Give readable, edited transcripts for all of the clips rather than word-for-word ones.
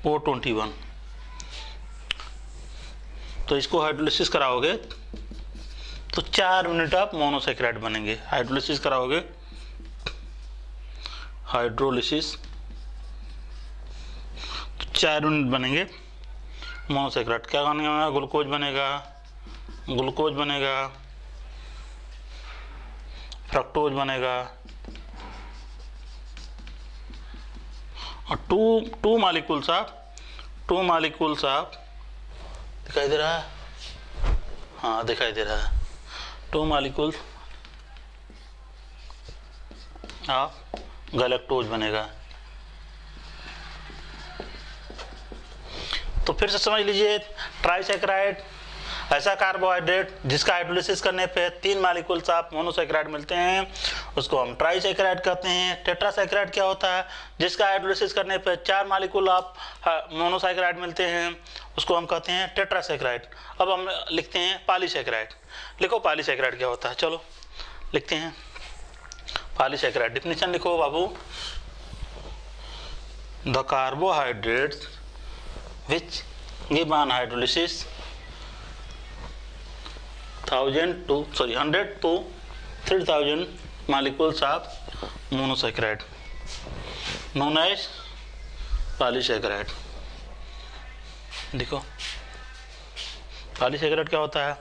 O21। तो इसको हाइड्रोलिसिस कराओगे तो 4 यूनिट ऑफ मोनोसैकेराइड बनेंगे। हाइड्रोलिसिस कराओगे, हाइड्रोलिसिस तो 4 यूनिट बनेंगे मोनोसैकेराइड। क्या बनेगा? ग्लूकोज बनेगा, ग्लूकोज बनेगा, फ्रक्टोज बनेगा और टू मालिक्यूल्स ऑफ दिखाई दे रहा है? हाँ दिखाई दे रहा है। 2 मालिक्यूल्स ऑफ गैलेक्टोज बनेगा। तो फिर से समझ लीजिए, ट्राइसैकेराइड ऐसा कार्बोहाइड्रेट जिसका हाइड्रोलिसिस करने पे 3 मालिक्यूल्स ऑफ मोनोसैकेराइड मिलते हैं, उसको हम ट्राइसैकेराइड कहते हैं। टेट्रासैकेराइड क्या होता है? जिसका हाइड्रोलिसिस करने पे 4 मालिक्यूल ऑफ मोनोसैकेराइड मिलते हैं, उसको हम कहते हैं टेट्रासैकेराइड। अब हम लिखते हैं पॉलीसैकेराइड। लिखो पॉलीसैकेराइड क्या होता है, चलो लिखते हैं पॉलीसैकेराइड। डिफिनेशन लिखो बाबू। The carbohydrates which give on hydrolysis 100 to 3000 molecules of monosaccharide known as polysaccharide। देखो पॉलीसैकेराइड क्या होता है,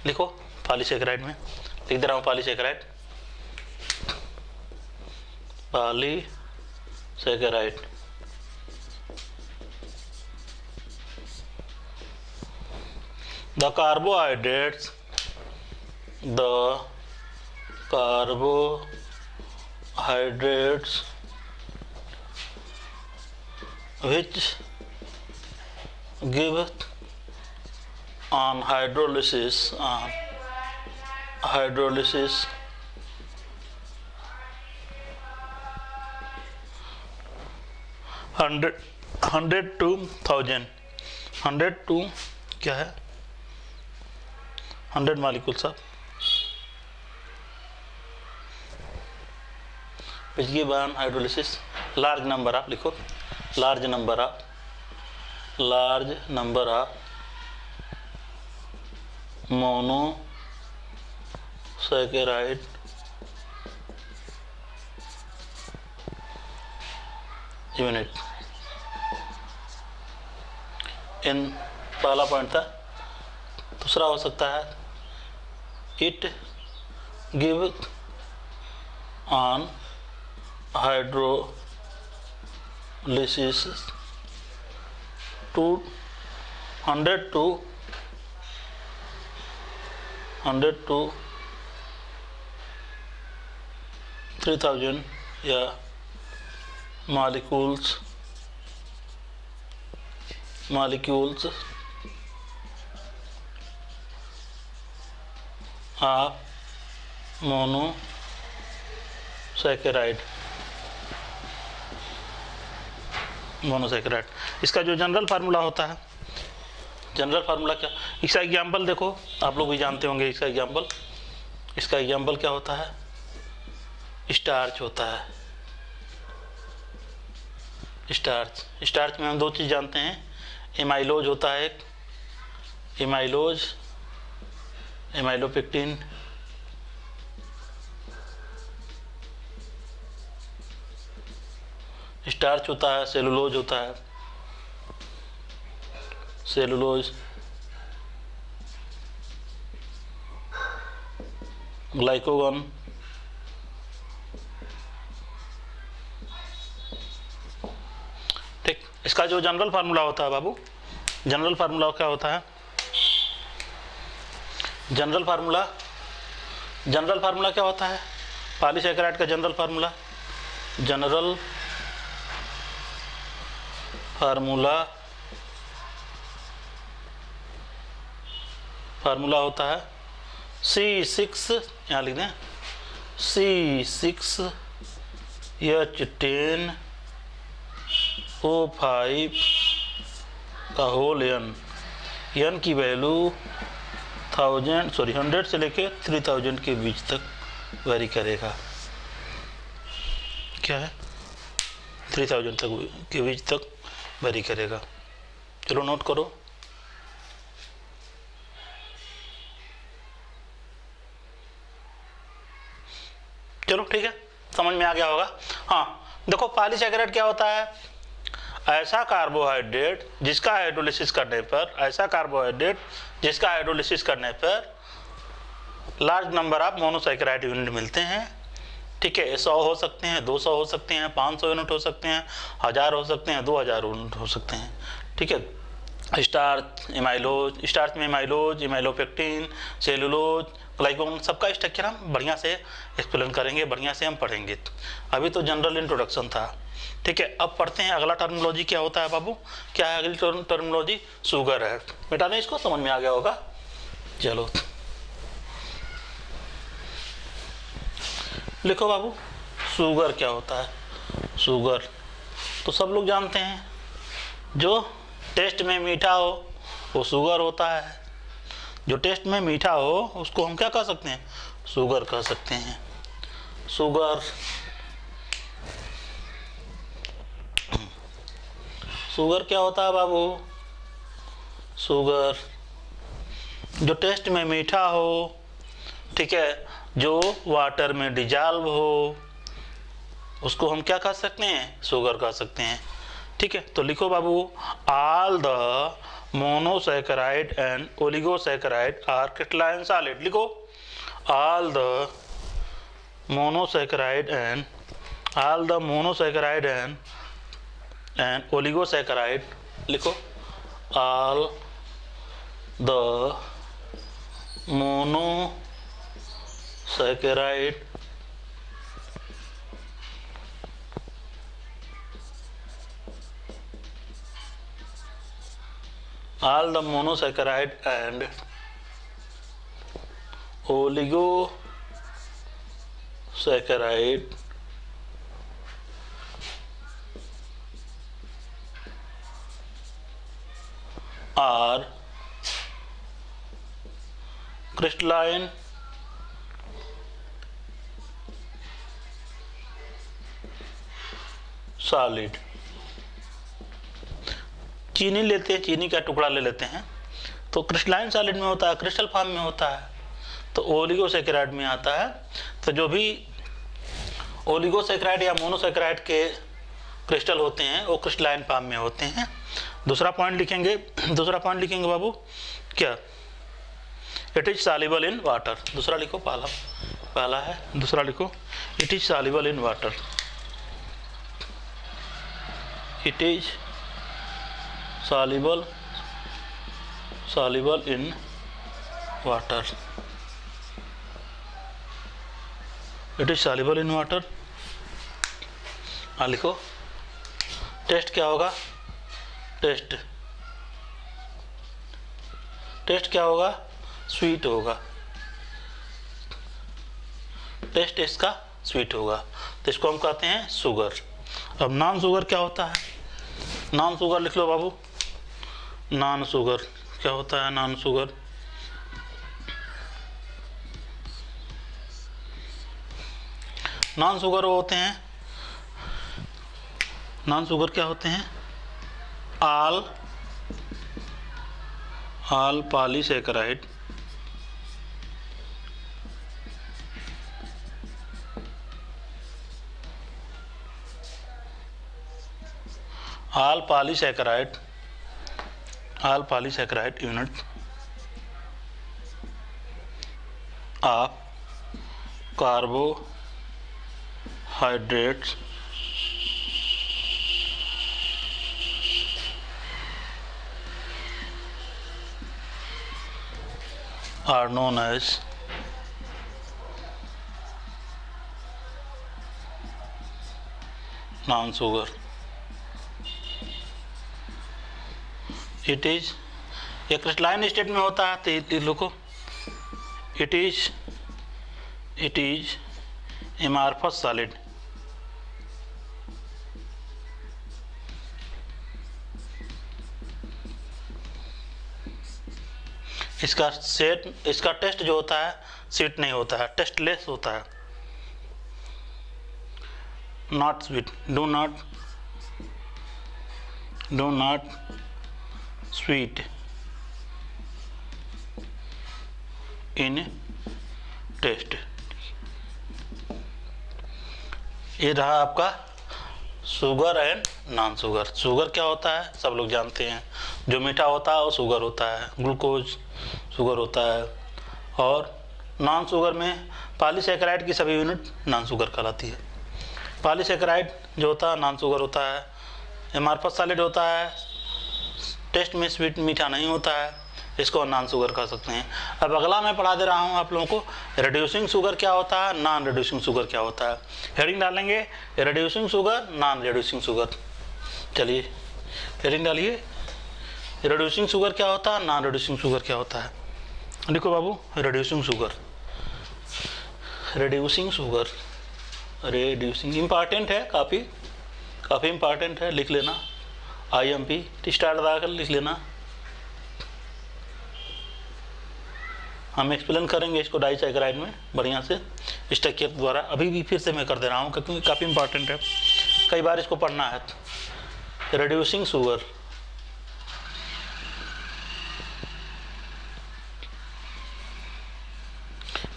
लिखो पॉलीसैकेराइड में लिख दे रहा हूँ polysaccharide. Polysaccharide the carbohydrates which give on hydrolysis 100 to 1000 100 to क्या है 100 molecules of which give on hydrolysis large number of, लिखो large number of monosaccharide unit इन पहला पॉइंट था। दूसरा हो सकता है it give on hydrolysis 100 to 3000 या molecules ऑफ मोनोसैकेराइड। इसका जो जनरल फार्मूला होता है, जनरल फार्मूला क्या, इसका एग्जाम्पल देखो, आप लोग भी जानते होंगे इसका एग्जाम्पल क्या होता है, स्टार्च होता है। स्टार्च में हम 2 चीज़ जानते हैं, एमाइलोज होता है एक, एमाइलोपेक्टिन, स्टार्च होता है, सेलुलोज होता है, ग्लाइकोगन, ठीक। इसका जो जनरल फार्मूला होता है बाबू, जनरल फार्मूला क्या होता है, जनरल फार्मूला क्या होता है पॉलीसैकेराइड का जनरल फार्मूला होता है C6, यहाँ लिख दें C6H10O5 का होल n की वैल्यू 100 से लेके 3000 के बीच तक वेरी करेगा। क्या है 3000 तक के बीच तक वेरी करेगा। चलो नोट करो। चलो ठीक है, समझ में आ गया होगा। हाँ देखो, पॉलीसैकेराइड क्या होता है? ऐसा कार्बोहाइड्रेट जिसका हाइड्रोलिसिस करने पर, ऐसा कार्बोहाइड्रेट जिसका हाइड्रोलिसिस करने पर large number of monosaccharide unit मिलते हैं। ठीक है, 100 हो सकते हैं, 200 हो सकते हैं, 500 यूनिट हो सकते हैं, 1000 हो सकते हैं, 2000 यूनिट हो सकते हैं। ठीक है, स्टार्च, एमाइलोज, स्टार्च में एमाइलोज, एमाइलोपेक्टिन, सेलुलोज, ग्लाइकोन, सबका स्ट्रक्चर हम बढ़िया से एक्सप्लेन करेंगे, बढ़िया से हम पढ़ेंगे। अभी तो जनरल इंट्रोडक्शन था। ठीक है, अब पढ़ते हैं अगला टर्मिनोलॉजी क्या होता है बाबू। क्या है अगली टर्मिनोलॉजी? शुगर है। बेटा ने इसको समझ में आ गया होगा। चलो लिखो बाबू, शुगर क्या होता है? शुगर तो सब लोग जानते हैं, जो टेस्ट में मीठा हो वो शुगर होता है। जो टेस्ट में मीठा हो उसको हम क्या कह सकते हैं? शुगर कह सकते हैं। शुगर, शुगर क्या होता है बाबू? शुगर जो टेस्ट में मीठा हो, ठीक है, जो वाटर में डिजॉल्व हो, उसको हम क्या कह सकते हैं? शुगर कह सकते हैं। ठीक है, तो लिखो बाबू, all the monosaccharide and oligosaccharide are crystalline solid. लिखो, all the monosaccharide and oligosaccharide. लिखो, all the monosaccharide all the monosaccharide and oligosaccharide are crystalline solid। चीनी लेते हैं, चीनी का टुकड़ा ले लेते हैं, तो क्रिस्टलाइन सॉलिड में होता है, क्रिस्टल फॉर्म में होता है, तो ओलिगोसैकेराइड में आता है। तो जो भी ओलिगोसैकेराइड या मोनोसैकेराइड के क्रिस्टल होते हैं वो क्रिस्टलाइन फॉर्म में होते हैं। दूसरा पॉइंट लिखेंगे, बाबू, क्या? It is soluble in water. दूसरा लिखो, पहला है, दूसरा लिखो, it is soluble in water. It is soluble in water। it is soluble in water। हाँ लिखो, टेस्ट क्या होगा? टेस्ट क्या होगा? स्वीट होगा। टेस्ट इसका स्वीट होगा, तो इसको हम कहते हैं शुगर। अब नॉन शुगर क्या होता है? नॉन शुगर लिख लो बाबू। नॉन शुगर क्या होता है? नॉन शुगर, नॉन शुगर होते हैं, नॉन शुगर क्या होते हैं? All polysaccharide all polysaccharide unit of carbohydrates are known as non-sugar। It is, ये क्रिस्टलाइन स्टेट में होता है, तो लिखो, इट इज एमार्फस सॉलिड। इसका टेस्ट जो होता है स्वीट नहीं होता है, टेस्टलेस होता है, not sweet, do not do not sweet in taste. ये रहा आपका sugar and non sugar. Sugar क्या होता है सब लोग जानते हैं, जो मीठा होता है वो शुगर होता है, ग्लूकोज शुगर होता है। और नॉन शुगर में पॉलीसैकेराइड की सभी यूनिट नॉन शुगर कहलाती है। पॉलीसैकेराइड जो होता है नॉन शुगर होता है, एमार्फस सॉलिड होता है, टेस्ट में स्वीट मीठा नहीं होता है, इसको नॉन शुगर कह सकते हैं। अब अगला मैं पढ़ा दे रहा हूँ आप लोगों को रिड्यूसिंग शुगर क्या होता है, नॉन रिड्यूसिंग शुगर क्या होता है। हेडिंग डालेंगे reducing sugar, non reducing sugar. चलिए हेडिंग डालिए, रिड्यूसिंग शुगर क्या होता है, नॉन रिड्यूसिंग शुगर क्या होता है। लिखो बाबू reducing sugar. Reducing sugar, reducing important है, काफ़ी इम्पॉर्टेंट है, लिख लेना। IMP स्टार्ट लगाकर लिख लेना। हम एक्सप्लेन करेंगे इसको डाइसैकेराइड में बढ़िया से स्ट्रक्चर द्वारा। अभी भी फिर से मैं कर दे रहा हूँ क्योंकि काफ़ी इंपॉर्टेंट है, कई बार इसको पढ़ना है। रिड्यूसिंग शुगर,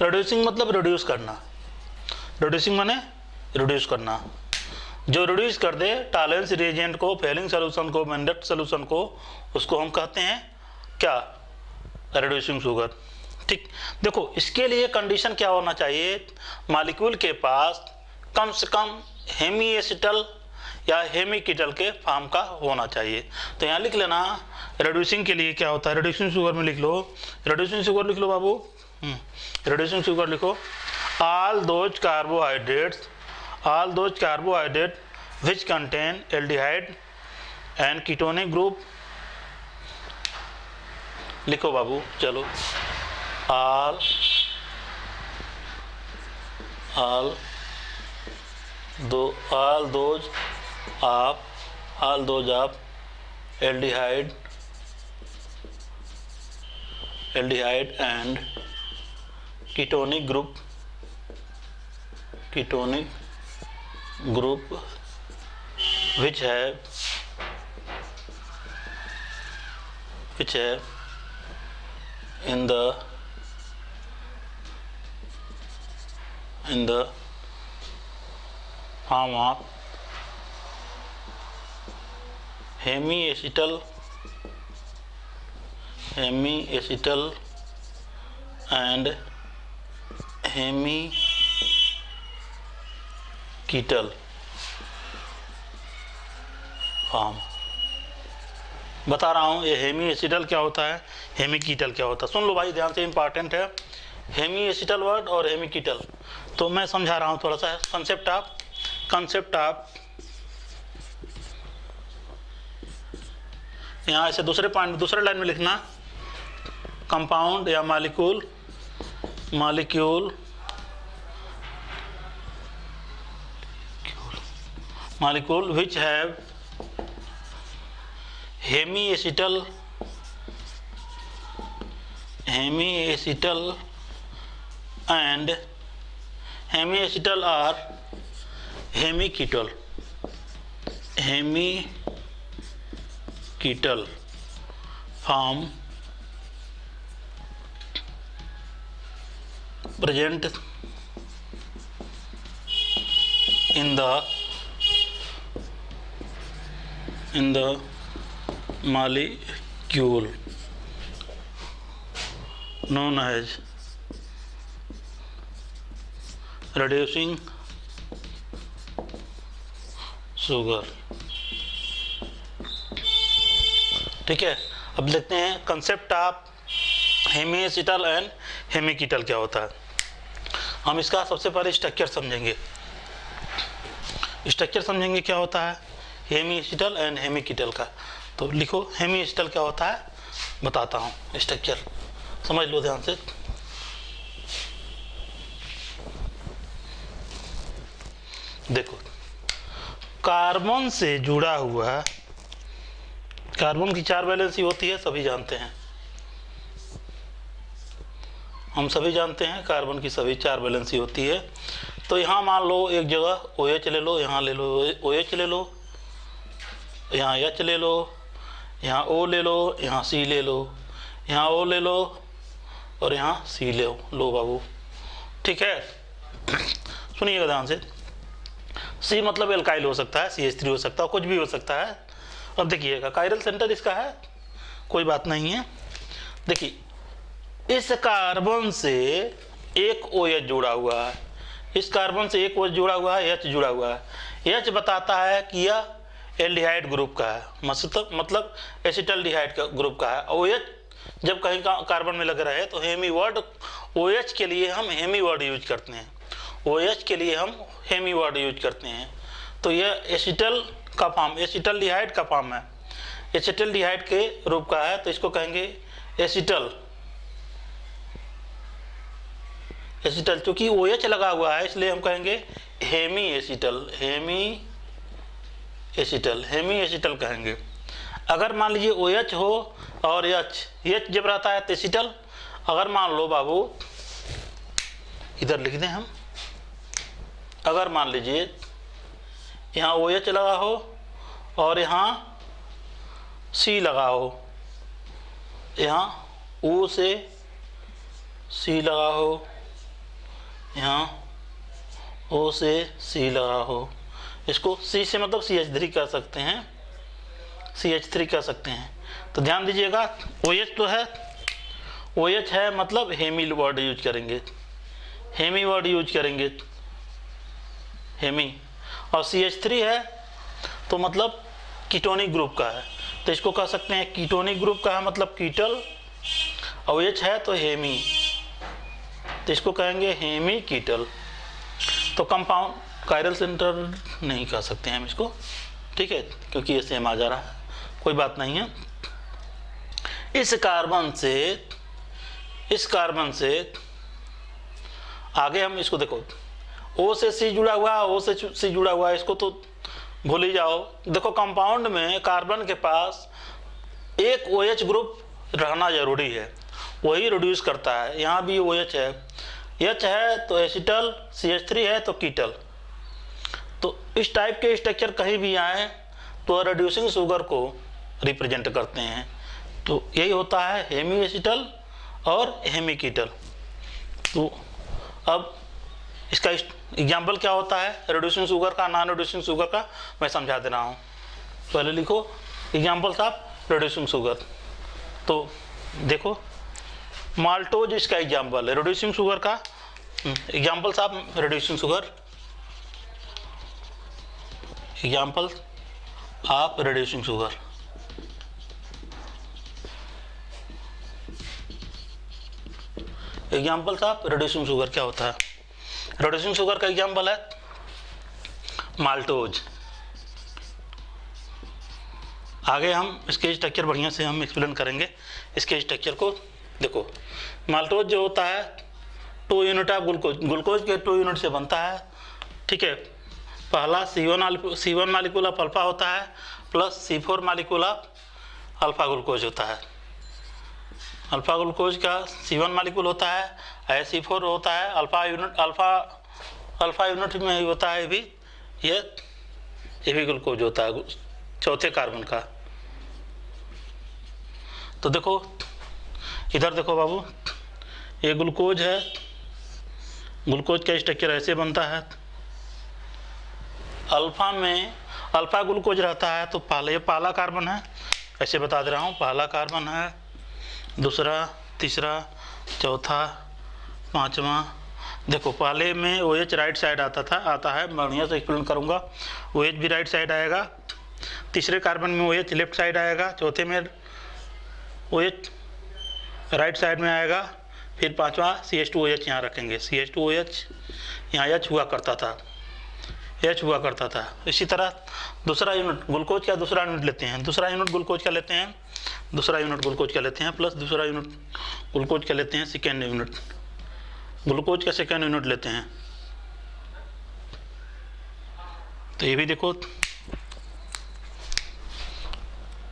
रिड्यूसिंग मतलब रिड्यूस करना, रिड्यूसिंग माने रिड्यूस करना। जो रिड्यूस कर दे टॉलरेंस रिएजेंट को, फेलिंग सोल्यूशन को, मैंडेट सोल्यूशन को, उसको हम कहते हैं क्या, रिड्यूसिंग शुगर। ठीक, देखो इसके लिए कंडीशन क्या होना चाहिए, मॉलिक्यूल के पास कम से कम हेमीएसिटल या हेमीकीटल के फॉर्म का होना चाहिए। तो यहाँ लिख लेना रिड्यूसिंग के लिए क्या होता है। रिड्यूसिंग शुगर में लिख लो, रिड्यूसिंग शुगर लिख लो बाबू। रिड्यूसिंग शुगर लिखो, all those carbohydrate which contain aldehyde and ketonic group. लिखो बाबू, चलो all those of aldehyde and ketonic group which have in the form of hemiacetal and hemiketal form. बता रहा हूँ ये हेमीएसिटल क्या होता है, हेमीकीटल क्या होता है। सुन लो भाई ध्यान से, इंपॉर्टेंट है हेमीएसिटल वर्ड और हेमीकीटल। तो मैं समझा रहा हूँ थोड़ा सा कंसेप्ट ऑफ यहाँ ऐसे दूसरे लाइन में लिखना, कंपाउंड या molecule which have hemiacetal and hemiacetal or hemiketal form present in the molecule known as reducing sugar. ठीक है, अब देखते हैं कंसेप्ट ऑफ हेमीएसिटल एंड हेमीकीटल क्या होता है। हम इसका सबसे पहले स्ट्रक्चर समझेंगे क्या होता है हेमीएसिटल एंड हेमीकीटल का। तो लिखो हेमीएसिटल क्या होता है, बताता हूँ स्ट्रक्चर, समझ लो ध्यान से। देखो कार्बन से जुड़ा हुआ, कार्बन की 4 वैलेंसी होती है, सभी जानते हैं, हम सभी जानते हैं कार्बन की सभी 4 वैलेंसी होती है। तो यहाँ मान लो एक जगह OH ले लो, यहाँ ले लो OH ले लो, यहाँ एच ले लो, यहाँ ओ ले लो, यहाँ सी ले लो, यहाँ ओ ले लो और यहाँ सी ले लो बाबू। ठीक है, सुनिएगा ध्यान से। सी मतलब एल्काइल हो सकता है, CH3 हो सकता है, कुछ भी हो सकता है। अब देखिएगा कायरल सेंटर इसका है, कोई बात नहीं है। देखिए इस कार्बन से एक OH जुड़ा हुआ है, इस कार्बन से एक OH जुड़ा हुआ है, H जुड़ा हुआ है। H बताता है कि यह एल्डिहाइड ग्रुप का है, मतलब एसिटल्डिहाइड का ग्रुप का है। OH जब कहीं कार्बन में लग रहा है तो हेमी वर्ड OH के लिए हम हेमी वर्ड यूज करते हैं, OH के लिए हम हेमी वर्ड यूज करते हैं। तो यह एसिटल का फॉर्म, एसिटल्डिहाइड का फॉर्म है, एसिटल्डिहाइड के रूप का है, तो इसको कहेंगे एसिटल। एसिटल चूंकि OH लगा हुआ है इसलिए हम कहेंगे hemi acetal, hemi acetal, hemi acetal कहेंगे। अगर मान लीजिए OH हो और H जब रहता है तो एसिटल। अगर मान लो बाबू इधर लिख दें हम, अगर मान लीजिए यहाँ OH लगा हो और यहाँ C लगा हो, यहाँ O से C लगा हो, यहाँ O से C लगा हो, इसको C से मतलब CH3 कर सकते हैं, CH3 कर सकते हैं। तो ध्यान दीजिएगा OH तो है, OH है मतलब हेमी वर्ड यूज करेंगे, हेमी वर्ड यूज करेंगे, हेमी। और CH3 है तो मतलब कीटोनिक ग्रुप का है, तो इसको कह सकते हैं कीटोनिक ग्रुप का है मतलब कीटल। और OH है तो हेमी, तो इसको कहेंगे हेमी कीटल। तो कंपाउंड कायरल सेंटर नहीं कह सकते हैं हम इसको, ठीक है, क्योंकि ये सेम आ जा रहा है, कोई बात नहीं है। इस कार्बन से आगे हम इसको देखो, O से C जुड़ा हुआ है, O से C जुड़ा हुआ है, इसको तो भूल ही जाओ। देखो कंपाउंड में कार्बन के पास एक OH ग्रुप रहना जरूरी है, वही रिड्यूस करता है। यहाँ भी OH है, H है तो एसिटल, CH3 है तो कीटल। तो इस टाइप के स्ट्रक्चर कहीं भी आए तो रिड्यूसिंग शुगर को रिप्रेजेंट करते हैं। तो यही होता है हेमी एसिटल और हेमी कीटल। तो अब इसका एग्जाम्पल क्या होता है रिड्यूसिंग शुगर का, नॉन रिड्यूसिंग शुगर का, मैं समझा दे रहा हूँ। पहले लिखो एग्जाम्पल्स ऑफ रिड्यूसिंग शुगर। तो देखो माल्टोज इसका एग्जाम्पल है रिड्यूसिंग शुगर का, examples of reducing sugar, examples of reducing sugar. Examples of reducing sugar क्या होता है? रिड्यूसिंग शुगर का एग्जाम्पल है माल्टोज। आगे हम इसके स्ट्रक्चर बढ़िया से हम एक्सप्लेन करेंगे इसके स्ट्रक्चर को। देखो माल्टोज जो होता है 2 यूनिट ऑफ ग्लूकोज के 2 यूनिट से बनता है, ठीक है। पहला C1 मालिक्यूल ऑफ अल्फा होता है plus C4 molecule of alpha glucose होता है। अल्फा ग्लूकोज का C1 मालिक्यूल होता है, C4 होता है, अल्फा यूनिट में ही होता है भी, ये भी ग्लूकोज होता है चौथे कार्बन का। तो देखो इधर देखो बाबू, ये ग्लूकोज है, ग्लूकोज का स्ट्रक्चर ऐसे बनता है। अल्फा में अल्फा ग्लूकोज रहता है, तो पहला कार्बन है, ऐसे बता दे रहा हूँ, पहला कार्बन है, दूसरा, तीसरा, चौथा, पांचवा। देखो पहले में OH राइट साइड आता है, बढ़िया से एक्सप्लेन करूँगा। OH भी राइट साइड आएगा, तीसरे कार्बन में OH लेफ्ट साइड आएगा, चौथे में OH राइट साइड में आएगा, फिर पांचवा CH2OH यहाँ रखेंगे, CH2OH यहाँ H हुआ करता था। इसी तरह दूसरा यूनिट ग्लूकोज का दूसरा यूनिट लेते हैं, दूसरा यूनिट ग्लूकोज का लेते हैं, दूसरा यूनिट ग्लूकोज का लेते हैं, प्लस दूसरा यूनिट ग्लूकोज का लेते हैं, सेकेंड यूनिट ग्लूकोज का सेकेंड यूनिट लेते हैं। तो ये भी देखो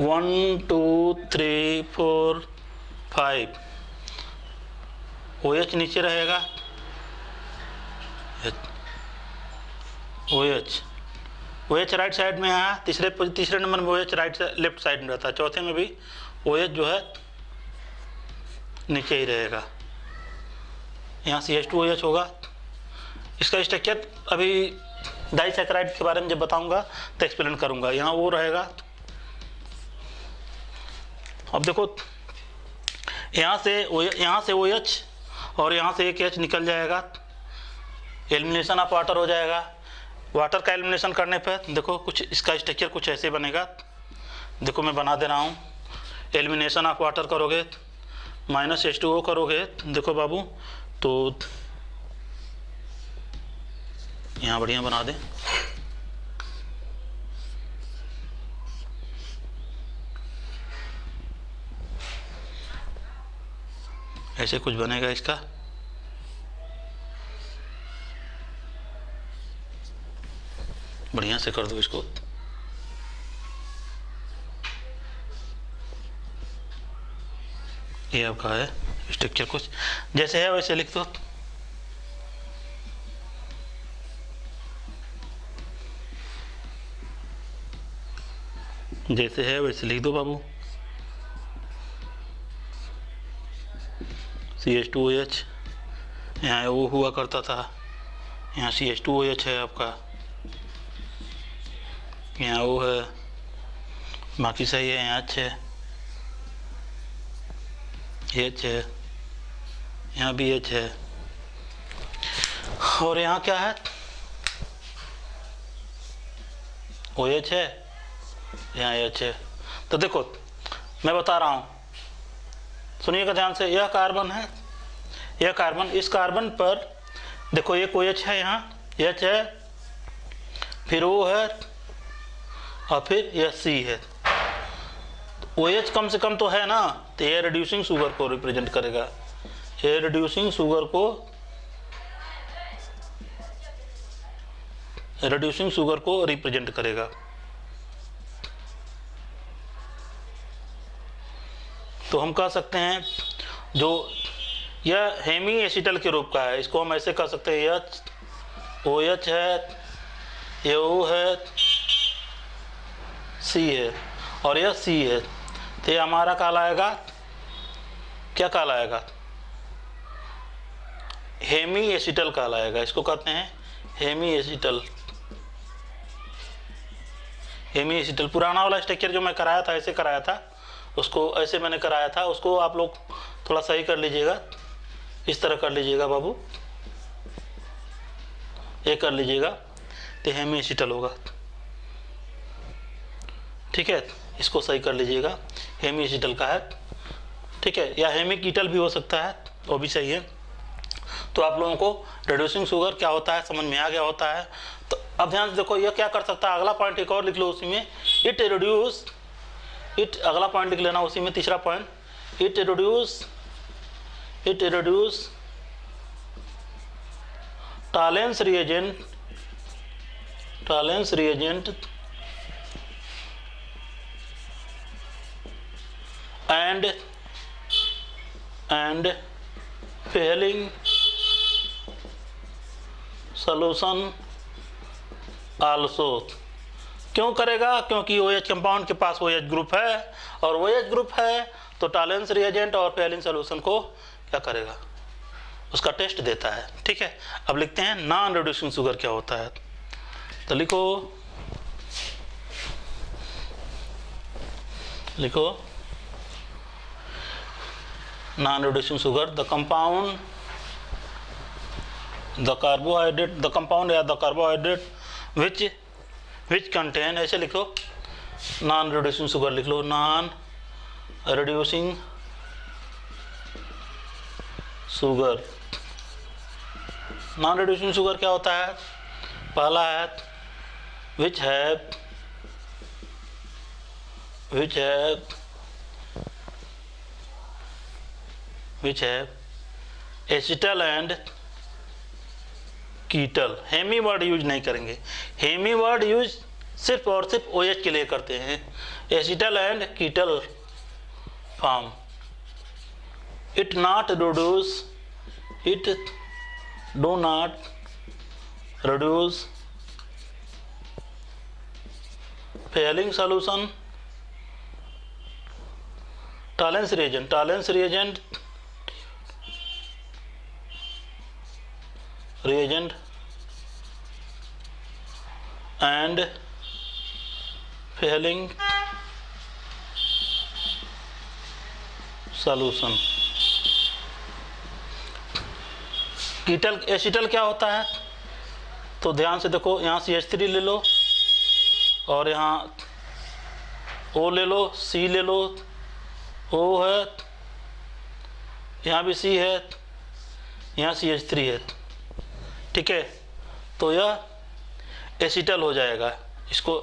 1 2 3 4 5 OH नीचे रहेगा, OH OH राइट साइड में आया, तीसरे नंबर में OH लेफ्ट साइड में रहता है, चौथे में भी OH जो है नीचे ही रहेगा। यहाँ CH2OH होगा। इसका स्ट्रक्चर अभी डाइसैकेराइड के बारे में जब बताऊंगा तो एक्सप्लेन करूंगा। यहाँ वो रहेगा। अब देखो यहाँ से OH और यहाँ से एक H निकल जाएगा, एलिमिनेशन ऑफ वाटर हो जाएगा। वाटर का एलिमिनेशन करने पर देखो कुछ इसका स्ट्रक्चर कुछ ऐसे बनेगा। देखो मैं बना दे रहा हूँ। एलिमिनेशन ऑफ वाटर करोगे, -H2O करोगे, देखो बाबू, तो यहाँ बढ़िया बना दे। ऐसे कुछ बनेगा इसका। बढ़िया से कर दो इसको। ये आपका है स्ट्रक्चर, कुछ जैसे है वैसे लिख दो। जैसे है वैसे लिख दो बाबू। CH2OH यहाँ वो हुआ करता था, यहाँ CH2OH है आपका, यहाँ वो है, बाकी सही है। यहाँ H है, H है, यहाँ भी H है, और यहाँ क्या है, OH है, यहाँ H है। तो देखो मैं बता रहा हूँ, सुनिएगा ध्यान से। यह कार्बन है, यह कार्बन, इस कार्बन पर देखो एक OH है, यहाँ H है, फिर O है, और फिर यह C है। OH कम से कम तो है ना, तो ये रिड्यूसिंग शुगर को रिप्रेजेंट करेगा। ये रिड्यूसिंग शुगर को रिप्रेजेंट करेगा। तो हम कह सकते हैं जो यह हेमी एसिटल के रूप का है, इसको हम ऐसे कह सकते हैं, OH है, ये O है, C है, और यह C है। तो ये हमारा कहलाएगा, क्या कहलाएगा, हेमी एसिटल कहलाएगा। इसको कहते हैं हेमी एसिटल। हेमी एसिटल पुराना वाला स्ट्रक्चर जो मैं कराया था, ऐसे कराया था, उसको ऐसे मैंने कराया था, उसको आप लोग थोड़ा सही कर लीजिएगा। इस तरह कर लीजिएगा बाबू, ये कर लीजिएगा, तो हेमी एसिटल होगा। ठीक है, इसको सही कर लीजिएगा, हेमी एसिटल का है। ठीक है, या हेमी कीटल भी हो सकता है, वो भी सही है। तो आप लोगों को रिड्यूसिंग शुगर क्या होता है समझ में आ गया होता है। तो अब ध्यान से देखो, ये क्या कर सकता है, अगला पॉइंट एक और लिख लो उसी में, अगला पॉइंट लिख लेना उसी में, तीसरा point, it reduce Tollens reagent and failing solution also। क्यों करेगा, क्योंकि OH कंपाउंड के पास OH ग्रुप है, और OH ग्रुप है तो टॉलेंस रिएजेंट और फेलिंग सोल्यूशन को क्या करेगा, उसका टेस्ट देता है। ठीक है, अब लिखते हैं नॉन रिड्यूसिंग शुगर क्या होता है। तो लिखो non reducing sugar, the carbohydrate which contain, ऐसे लिखो, नॉन रिड्यूसिंग शुगर लिख लो, नॉन रिड्यूसिंग शुगर क्या होता है, पहला है which have acetal and ketal. Hemi word use नहीं करेंगे, हेमी वर्ड यूज सिर्फ और सिर्फ OH के लिए करते हैं। Acetal and ketal form, it do not Fehling solution, Tollens reagent and Fehling solution. Ketal acetal क्या होता है, तो ध्यान से देखो, यहाँ CH3 ले लो और यहाँ O ले लो, C ले लो, O है, यहाँ भी C है, यहाँ CH3 है, ठीक है। तो यह एसिटल हो जाएगा। इसको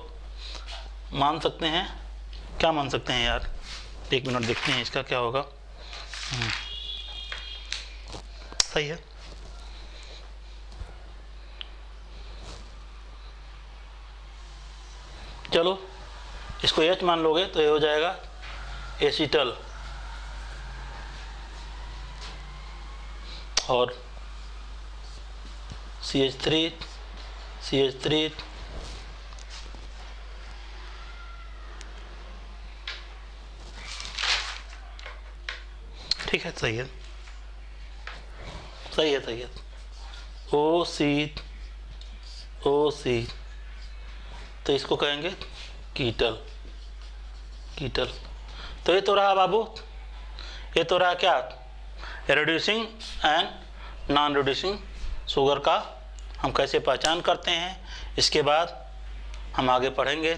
मान सकते हैं, क्या मान सकते हैं यार, एक मिनट देखते हैं इसका क्या होगा। सही है, चलो इसको H मान लोगे तो ये हो जाएगा एसिटल, और CH3 ठीक है, सही है, सही है, सही है। OC तो इसको कहेंगे कीटल। तो ये तो रहा बाबू, ये तो रहा क्या, reducing and non reducing sugar का हम कैसे पहचान करते हैं, इसके बाद हम आगे पढ़ेंगे।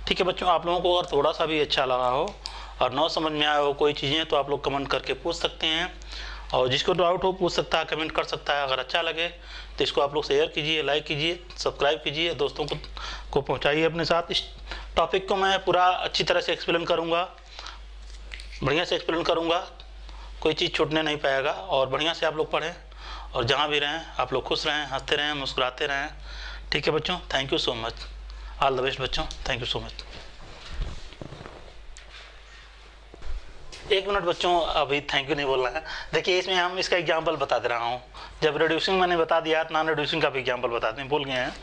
ठीक है बच्चों, आप लोगों को अगर थोड़ा सा भी अच्छा लगा हो और न समझ में आया हो कोई चीज़ें, तो आप लोग कमेंट करके पूछ सकते हैं, और जिसको डाउट हो पूछ सकता है, कमेंट कर सकता है। अगर अच्छा लगे तो इसको आप लोग शेयर कीजिए, लाइक कीजिए, सब्सक्राइब कीजिए, दोस्तों को पहुंचाइए अपने साथ। इस टॉपिक को मैं पूरा अच्छी तरह से एक्सप्लेन करूंगा, बढ़िया से एक्सप्लेन करूंगा, कोई चीज़ छूटने नहीं पाएगा। और बढ़िया से आप लोग पढ़ें, और जहाँ भी रहें आप लोग खुश रहें, हंसते रहें, मुस्कुराते रहें। ठीक है बच्चों, thank you so much, all the best बच्चों, थैंक यू सो मच। एक मिनट बच्चों, अभी थैंक यू नहीं बोलना है। देखिए इसमें हम इसका एग्जाम्पल बता दे रहा हूँ। जब रिड्यूसिंग मैंने बता दिया, नॉन रिड्यूसिंग का भी एग्जाम्पल बताते हैं, भूल गए हैं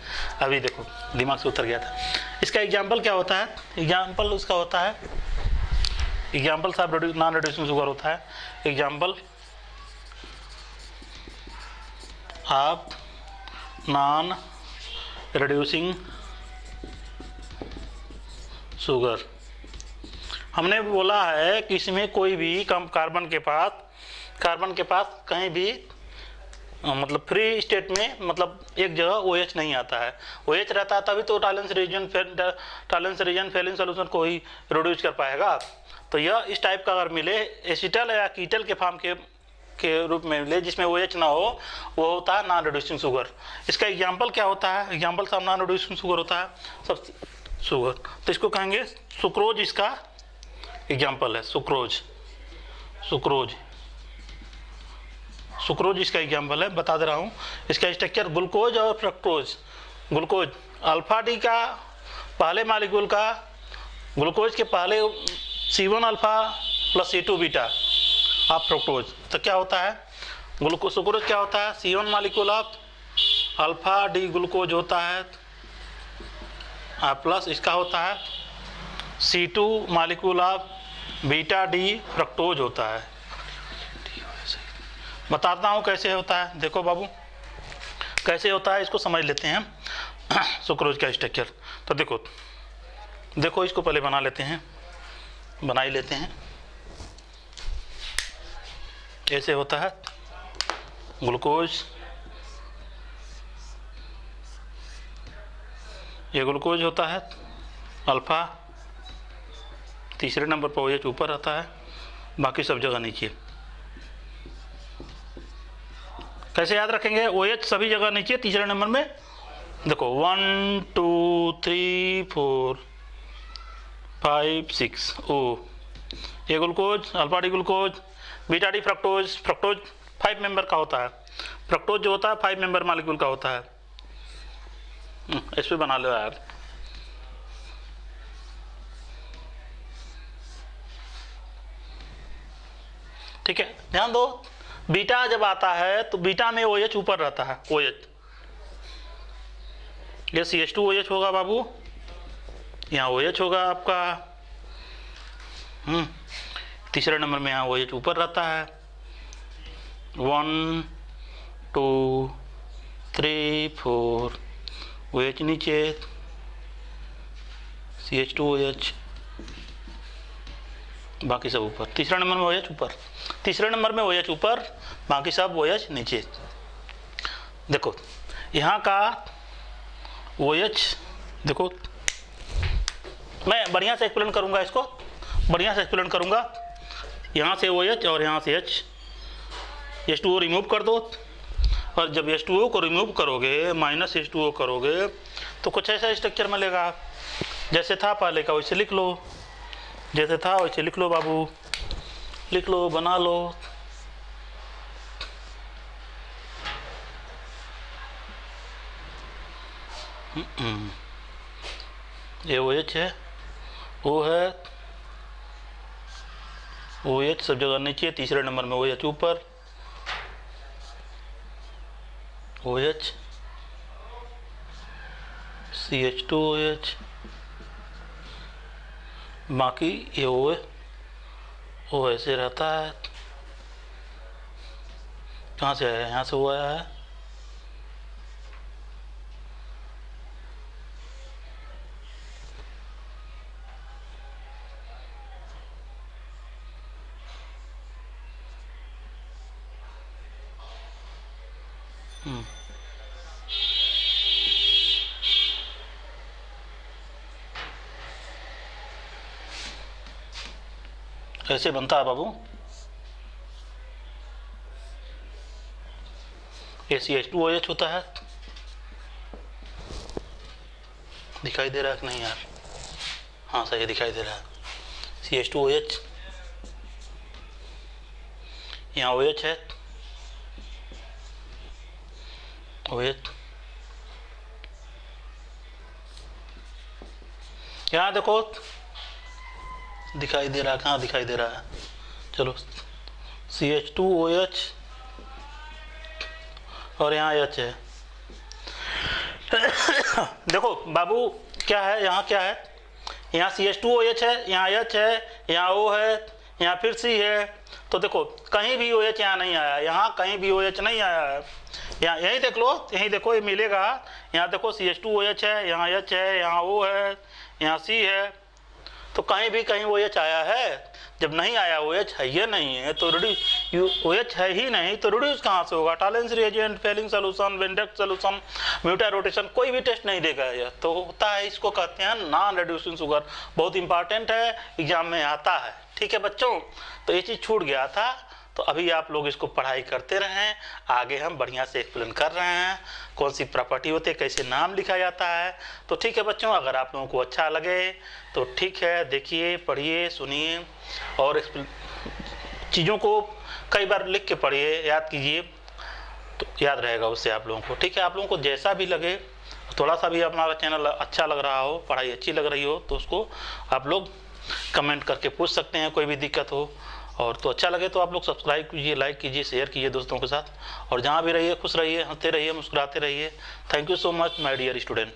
अभी, देखो दिमाग से उतर गया था। इसका एग्जाम्पल क्या होता है, एग्जाम्पल उसका होता है, एग्जाम्पल साहब नॉन रिड्यूसिंग शुगर होता है। एग्जाम्पल आप नॉन रिड्यूसिंग शुगर, हमने बोला है कि इसमें कोई भी कम कार्बन के पास कहीं भी मतलब फ्री स्टेट में, मतलब एक जगह OH नहीं आता है। OH रहता है तभी तो टॉलेंस रीजन फेलिंग सॉल्यूशन को ही रिड्यूस कर पाएगा। तो यह इस टाइप का अगर मिले, एसिटल या कीटल के फॉर्म के रूप में मिले जिसमें OH ना हो, वो होता है नॉन रिड्यूसिंग शुगर। इसका एग्जाम्पल क्या होता है, एग्जाम्पल सब नॉन रिड्यूसिंग शुगर होता है, सब शुगर, तो इसको कहेंगे सुक्रोज। इसका एग्जाम्पल है सुक्रोज इसका एग्जाम्पल है, बता दे रहा हूँ। इसका स्ट्रक्चर ग्लूकोज और फ्रक्टोज। ग्लूकोज अल्फा डी का पहले मालिक्यूल का, ग्लूकोज के पहले C1 alpha plus C2 beta of fructose. तो क्या होता है सुक्रोज, क्या होता है, C1 molecule of alpha D glucose होता है, प्लस इसका होता है C2 molecule of beta D fructose होता है। बताता हूँ कैसे होता है, देखो बाबू कैसे होता है, इसको समझ लेते हैं सुक्रोज का स्ट्रक्चर। तो देखो इसको पहले बना ही लेते हैं। ऐसे होता है ग्लूकोज, ये ग्लूकोज होता है अल्फा, तीसरे नंबर पर OH ऊपर रहता है, बाकी सब जगह नीचे। कैसे याद रखेंगे, OH सभी जगह नीचे, तीसरे नंबर में देखो 1 2 3 4 5 6 O, ये glucose alpha D glucose, beta D fructose. Fructose 5 member का होता है, फ्रक्टोज जो होता है 5 मेंबर मालिक्यूल का होता है। इस पे बना लो यार। ठीक है, ध्यान दो, बीटा जब आता है तो बीटा में OH ऊपर रहता है, OH, ये CH2OH होगा बाबू, यहाँ OH होगा आपका। तीसरे नंबर में यहाँ OH ऊपर रहता है। 1 2 3 4 OH नीचे, CH2OH, बाकी सब ऊपर। तीसरे नंबर में OH ऊपर, तीसरे नंबर में OH ऊपर, बाकी सब OH नीचे। देखो यहाँ का OH, देखो मैं बढ़िया से एक्सप्लेन करूँगा इसको, बढ़िया से एक्सप्लेन करूँगा। यहाँ से OH और यहाँ से H, H2O रिमूव कर दो, और जब H2O को रिमूव करोगे, माइनस H2O करोगे, तो कुछ ऐसा स्ट्रक्चर मिलेगा। जैसे था पहले का वैसे लिख लो, जैसे था वैसे लिख लो बाबू, लिख लो, बना लो। ये OH है, O है, OH सब जगह नीचे, तीसरे नंबर में OH ऊपर, OH, CH2OH, बाकी ये O ऐसे रहता है। कहाँ से आया? यहाँ से वो आया है। कैसे बनता है बाबू? ये CH2OH होता है। दिखाई दे रहा है कि नहीं यार? हाँ सही दिखाई दे रहा है। CH2OH, यहाँ OH है, OH, यहाँ देखो दिखाई दे रहा है, कहाँ दिखाई दे रहा है? चलो CH2OH और यहाँ H है। देखो बाबू क्या है, यहाँ क्या है? यहाँ CH2OH है, यहाँ H है, यहाँ O है, यहाँ फिर C है। तो देखो कहीं भी OH यहाँ नहीं आया, यहाँ कहीं भी OH नहीं आया है। यहाँ यहीं देख लो, यहीं देखो ये मिलेगा। यहाँ देखो CH2OH है, यहाँ H है, यहाँ O है, यहाँ C है। तो कहीं भी कहीं OH आया है? जब नहीं आया, OH है ये नहीं है, तो OH है ही नहीं, तो रिड्यूस कहाँ से होगा? Tollens reagent, Fehling solution, Benedict solution, mutarotation, कोई भी टेस्ट नहीं देगा ये। तो होता है, इसको कहते हैं नॉन रिड्यूसिंग शुगर। बहुत इंपॉर्टेंट है, एग्जाम में आता है। ठीक है बच्चों, तो ये चीज़ छूट गया था, तो अभी आप लोग इसको पढ़ाई करते रहें। आगे हम बढ़िया से एक्सप्लेन कर रहे हैं कौन सी प्रॉपर्टी होती है, कैसे नाम लिखा जाता है। तो ठीक है बच्चों, अगर आप लोगों को अच्छा लगे तो ठीक है, देखिए, पढ़िए, सुनिए, और चीज़ों को कई बार लिख के पढ़िए, याद कीजिए, तो याद रहेगा उससे आप लोगों को। ठीक है, आप लोगों को जैसा भी लगे, थोड़ा सा भी हमारा चैनल अच्छा लग रहा हो, पढ़ाई अच्छी लग रही हो, तो उसको आप लोग कमेंट करके पूछ सकते हैं, कोई भी दिक्कत हो। और तो अच्छा लगे तो आप लोग सब्सक्राइब कीजिए, लाइक कीजिए, शेयर कीजिए दोस्तों के साथ। और जहाँ भी रहिए खुश रहिए, हंसते रहिए, मुस्कुराते रहिए। Thank you so much my dear student.